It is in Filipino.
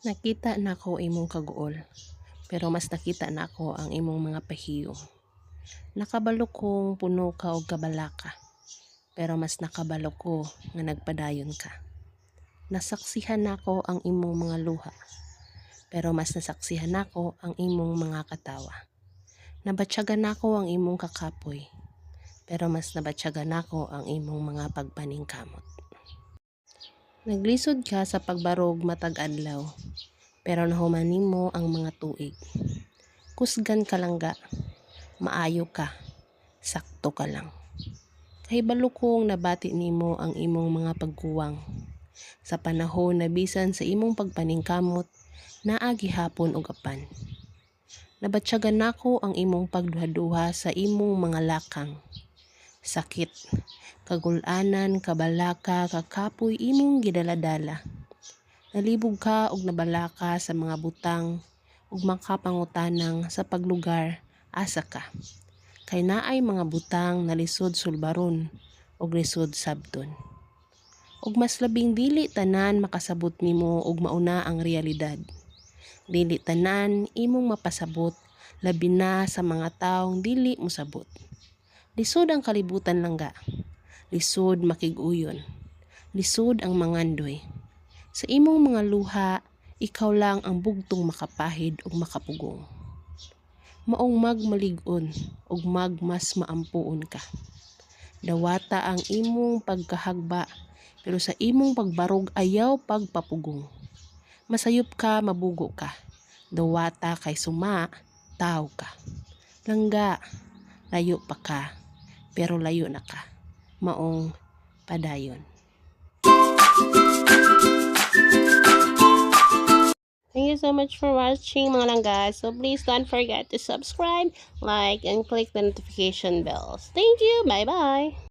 Nakita nako imong kaguol, pero mas nakita nako ang imong mga pahiyo. Nakabalo kong puno ka og kabalaka, pero mas nakabalo ko nga nagpadayon ka. Nasaksihan nako ang imong mga luha, pero mas nasaksihan nako ang imong mga katawa. Nabatyagan nako ang imong kakapoy, pero mas nabatyagan nako ang imong mga pagpaningkamot. Naglisod ka sa pagbarog matag adlaw, pero nahuman nimo ang mga tuig. Kusgan ka langga, maayo ka, sakto ka lang. Kahibalo kong nabati nimo ang imong mga pagkuwang. Sa panahon na bisan sa imong pagpaningkamot, naa gihapon og apan. Nabatyagan nako ang imong pagduha-duha sa imong mga lakang. Sakit, kagulanan, kabalaka, kakapoy imong gidaladala. Nalibog ka og nabalaka sa mga butang ug makapangutanang sa paglugar asa ka. Kay naay mga butang na lisod sulbaron ug lisod sabton. Ug mas labing dili tanan makasabot nimo ug mauna ang realidad. Dili tanan imong mapasabot labi na sa mga taong dili mosabot. Lisod ang kalibutan langga. Lisod makig-uyon. Lisod ang mangandoy. Sa imong mga luha, ikaw lang ang bugtong makapahid ug makapugong. Maong magmalig-on ug mas maampuon ka. Dawata ang imong pagkahagba, pero sa imong pagbarog ayaw pagpapugong. Masayop ka, mabugo ka. Dawata kay suma, tao ka. Langga, layo pa ka, pero layo na ka. Maong padayon. Thank you so much for watching mga langga. So please don't forget to subscribe, like, and click the notification bells. Thank you. Bye-bye.